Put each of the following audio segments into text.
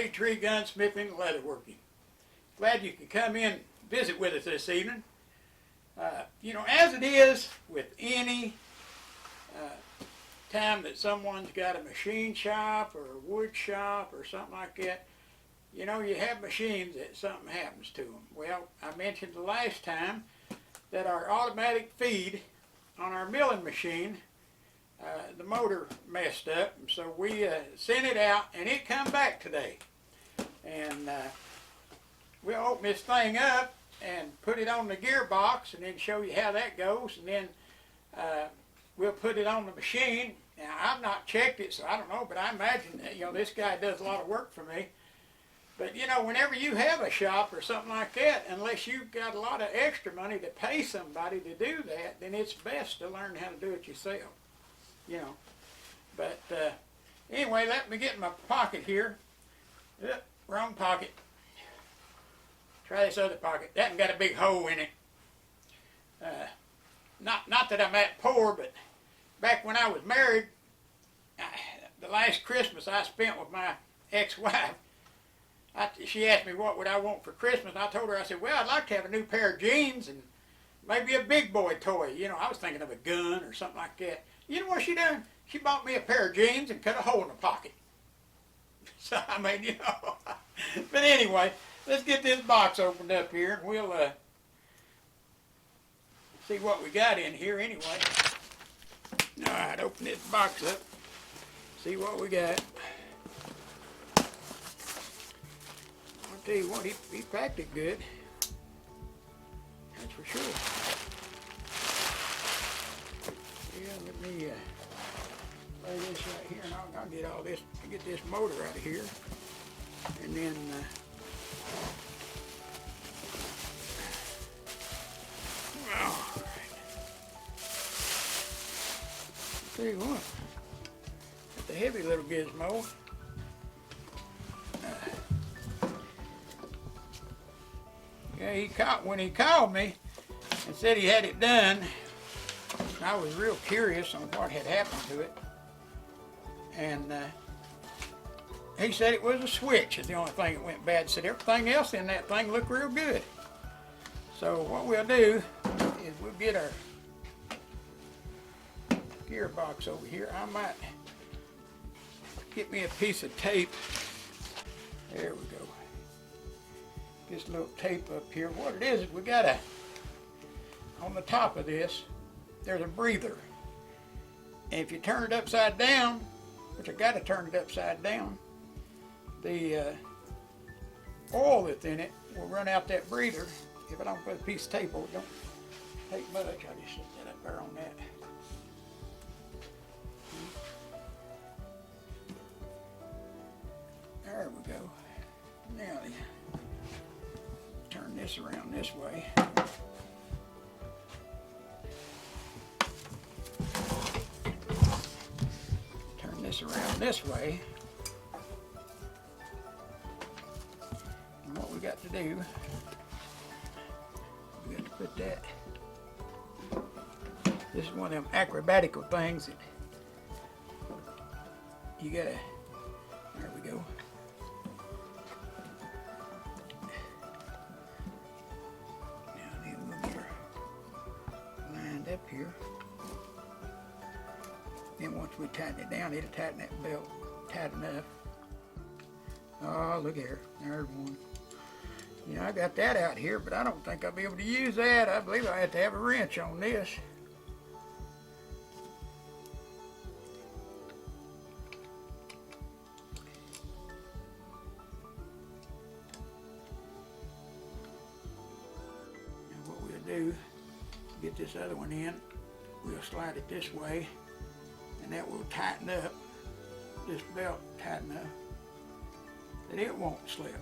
Tree Gunsmithing and Leatherworking. Glad you could come in and visit with us this evening. You know, as it is with any time that someone's got a machine shop or a wood shop or something like that, you know, you have machines that something happens to them. Well, I mentioned the last time that our automatic feed on our milling machine, the motor messed up, and so we sent it out, and it come back today. And we'll open this thing up and put it on the gearbox, and then show you how that goes, and then we'll put it on the machine. Now, I've not checked it, so I don't know, but I imagine that, you know, this guy does a lot of work for me. But, you know, whenever you have a shop or something like that, unless you've got a lot of extra money to pay somebody to do that, then it's best to learn how to do it yourself, you know. But anyway, let me get in my pocket here. Wrong pocket. Try this other pocket. That one got a big hole in it. Not that I'm that poor, but back when I was married, the last Christmas I spent with my ex-wife, she asked me what would I want for Christmas, and I told her, I said, well, I'd like to have a new pair of jeans and maybe a big boy toy. You know, I was thinking of a gun or something like that. You know what she done? She bought me a pair of jeans and cut a hole in the pocket. So, I mean, you know. But anyway, let's get this box opened up here, and we'll see what we got in here anyway. All right, open this box up, see what we got. I'll tell you what, he packed it good. That's for sure. Yeah, let me lay this right here, and I'll get all this, get this motor out of here, and then all right. I'll tell you what, it's a heavy little gizmo. Yeah, when he called me and said he had it done, I was real curious on what had happened to it. And he said it was a switch is the only thing that went bad. He said everything else in that thing looked real good. So what we'll do is we'll get our gearbox over here. I might get me a piece of tape. There we go. This little tape up here. What it is we got on the top of this, there's a breather. And if you turn it upside down, which I got to turn it upside down, the oil that's in it will run out that breather. If I don't put a piece of tape on it, don't take much. I'll just set that up there on that. There we go. Now turn this around this way. Turn this around this way. And what we got to do, we got to put that. This is one of them acrobatical things that you gotta, there we go. Up here. Then once we tighten it down, it'll tighten that belt tight enough. Oh, look here. There's one. You know, I got that out here, but I don't think I'll be able to use that. I believe I have to have a wrench on this. Now what we'll do, get this other one in, we'll slide it this way, and that will tighten up, this belt tighten up, that it won't slip.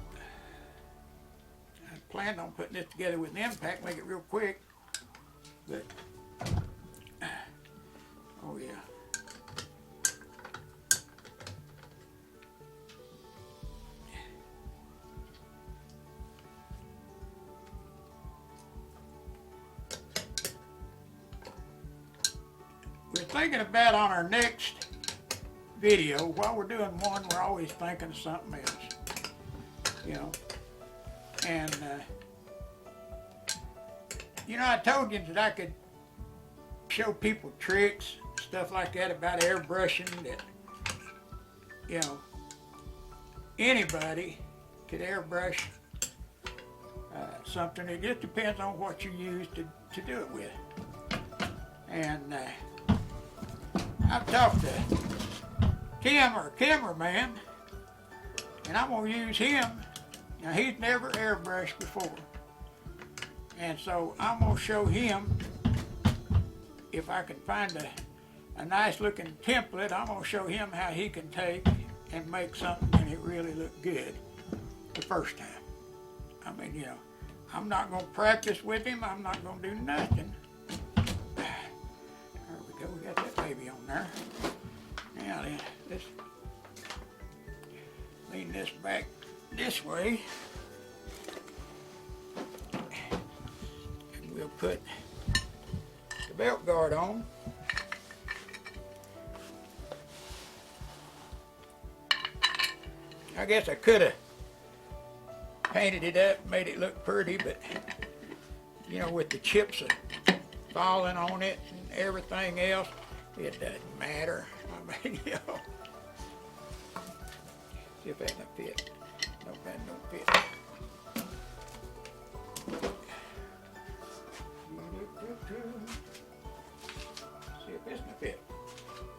I planned on putting this together with an impact, make it real quick, but, oh yeah. We're thinking about on our next video, while we're doing one, we're always thinking of something else. you know. And, you know, I told you that I could show people tricks, stuff like that about airbrushing, that, you know, anybody could airbrush something. It just depends on what you use to do it with. And I've talked to Kim, our cameraman, and I'm going to use him. Now, he's never airbrushed before. And so I'm going to show him, if I can find a nice looking template, I'm going to show him how he can take and make something and it really look good the first time. I mean, you know, I'm not going to practice with him. I'm not going to do nothing. There we go. We got that baby on there. Now then, let's lean this back this way. And we'll put the belt guard on. I guess I could have painted it up, made it look pretty, but you know, with the chips falling on it and everything else, it doesn't matter. I mean, you know. See if that don't fit. No, that don't fit. See if this will fit.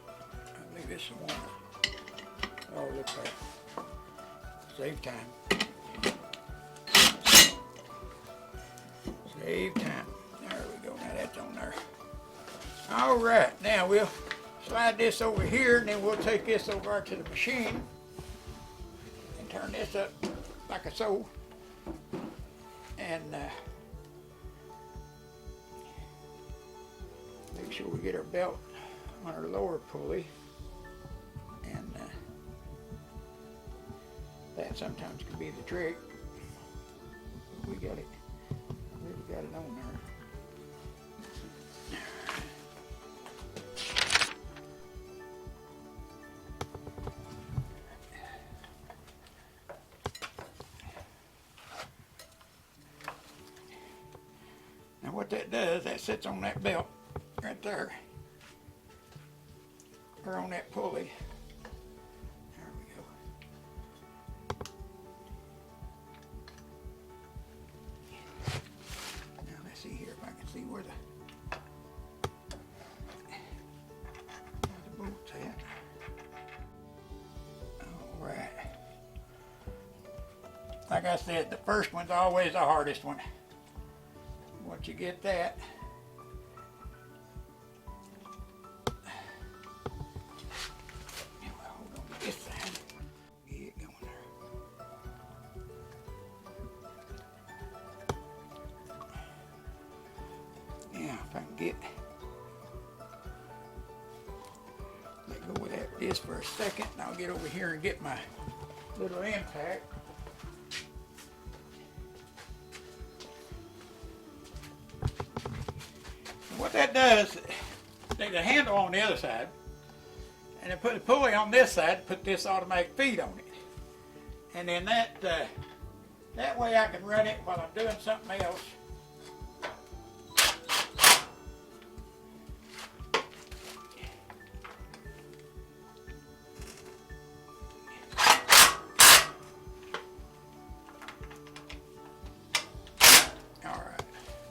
I'll leave this one. Oh, look like save time. Save time. There we go. Now that's on there. All right. Now we'll slide this over here, and then we'll take this over to the machine and turn this up like so. And make sure we get our belt on our lower pulley. And that sometimes can be the trick. We got it. We've got it on there. Now what that does, that sits on that belt right there, or on that pulley. There we go. Now let's see here if I can see where the bolt's at. All right. Like I said, the first one's always the hardest one. Once you get that, hold on to this side. Get it going there. Yeah, if I can get, let go of this for a second, and I'll get over here and get my little impact. What that does, there's a handle on the other side, and I put a pulley on this side, put this automatic feed on it. And then that way I can run it while I'm doing something else. All right,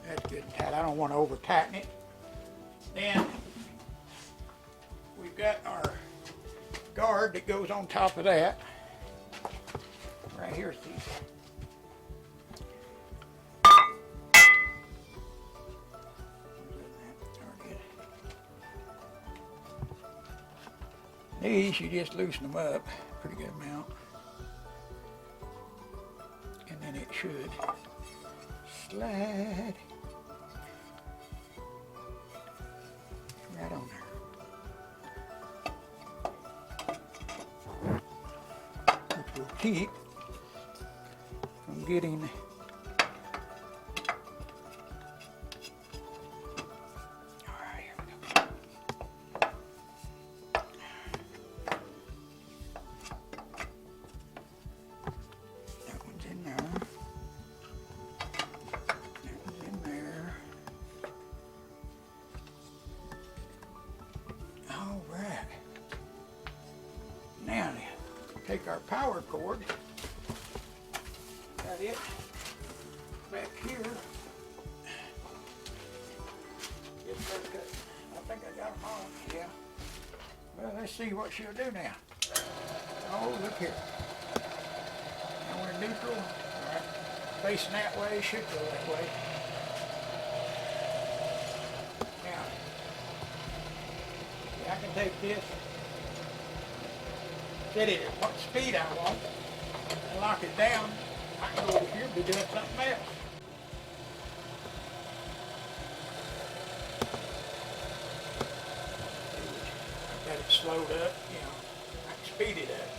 that's good and tight. I don't want to over tighten it. Then we've got our guard that goes on top of that. Right here's these. These, you just loosen them up a pretty good amount. And then it should slide right on there. Which will keep from getting take our power cord. Got it back here. Get that cut. I think I got them all. Yeah. Well, let's see what she'll do now. Oh, look here. Now we're in neutral. All right. Facing that way, should go that way. Now, I can take this, set it at what speed I want, and lock it down. I can go over here and be doing something else. Got it slowed up, you know, I can speed it up.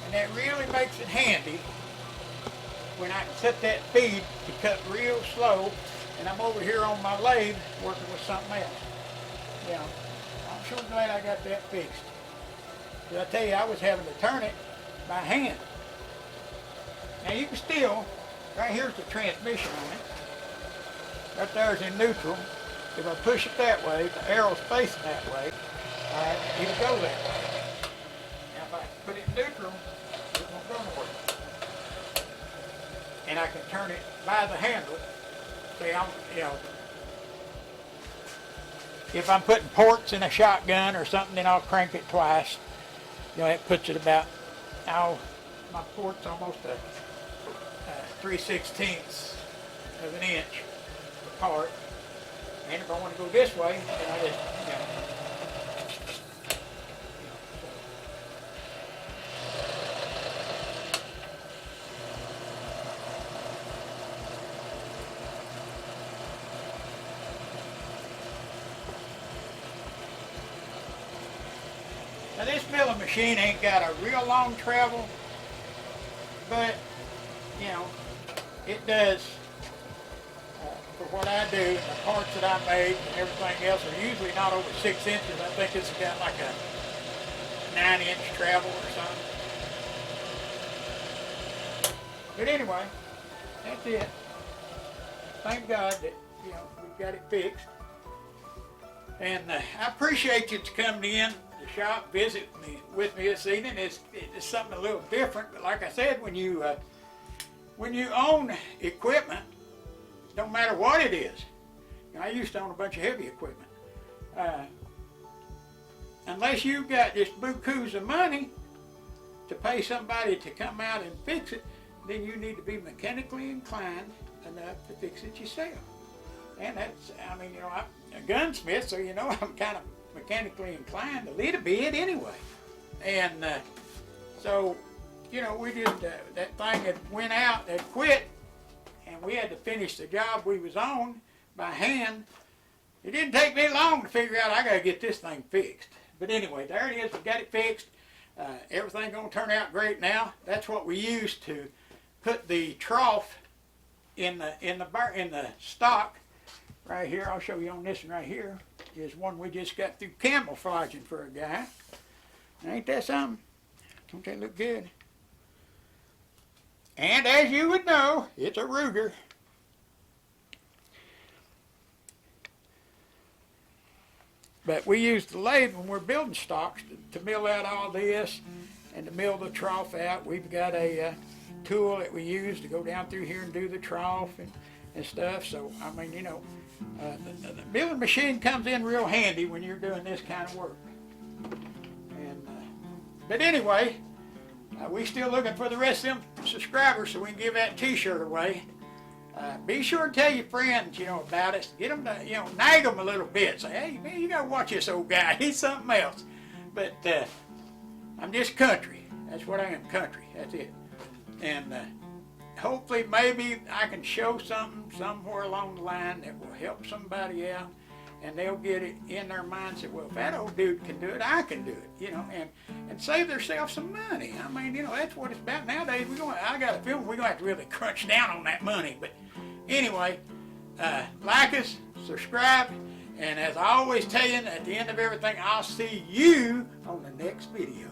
And that really makes it handy when I can set that feed to cut real slow and I'm over here on my lathe working with something else. You know, I'm sure glad I got that fixed. Because I tell you, I was having to turn it by hand. Now you can still, right here's the transmission on it. Right there's in neutral. If I push it that way, the arrow's facing that way, all right, it'll go that way. Now if I put it in neutral, it won't go nowhere. And I can turn it by the handle. See, you know, if I'm putting ports in a shotgun or something, then I'll crank it twice. You know, it puts it about, my port's almost a 3/16 of an inch apart. And if I want to go this way, then I just, you know. Now this milling machine ain't got a real long travel, but you know, it does for what I do. The parts that I make and everything else are usually not over 6 inches. I think it's got like a 9-inch travel or something. But anyway, that's it. Thank God that, you know, we've got it fixed. And I appreciate you coming in the shop, visit me with me this evening. It's something a little different, but like I said, when you own equipment, don't matter what it is. You know, I used to own a bunch of heavy equipment. Unless you've got just bukus of money to pay somebody to come out and fix it, then you need to be mechanically inclined enough to fix it yourself. And that's, I mean, you know, I'm a gunsmith, so you know I'm kind of mechanically inclined a little bit anyway. And so, you know, we just, that thing had went out, had quit, and we had to finish the job we was on by hand. It didn't take me long to figure out I got to get this thing fixed. But anyway, there it is, we got it fixed. Everything gonna turn out great now. That's what we used to put the trough in the stock. Right here, I'll show you on this one right here, is one we just got through camouflaging for a guy. Ain't that something? Don't that look good? And as you would know, it's a Ruger. But we use the lathe when we're building stocks to mill out all this and to mill the trough out. We've got a tool that we use to go down through here and do the trough and stuff. So, I mean, you know, the milling machine comes in real handy when you're doing this kind of work. And but anyway, we still looking for the rest of them subscribers so we can give that t-shirt away. Be sure to tell your friends, you know, about us. Get them to, you know, nag them a little bit. Say, hey, man, you got to watch this old guy. He's something else. But I'm just country. That's what I am, country. That's it. And hopefully maybe I can show something somewhere along the line that will help somebody out, and they'll get it in their mindset, well, if that old dude can do it, I can do it, you know, and save themselves some money. I mean, you know, that's what it's about nowadays. I got a feeling we're going to have to really crunch down on that money. But anyway, like us, subscribe, and as I always tell you at the end of everything, I'll see you on the next video.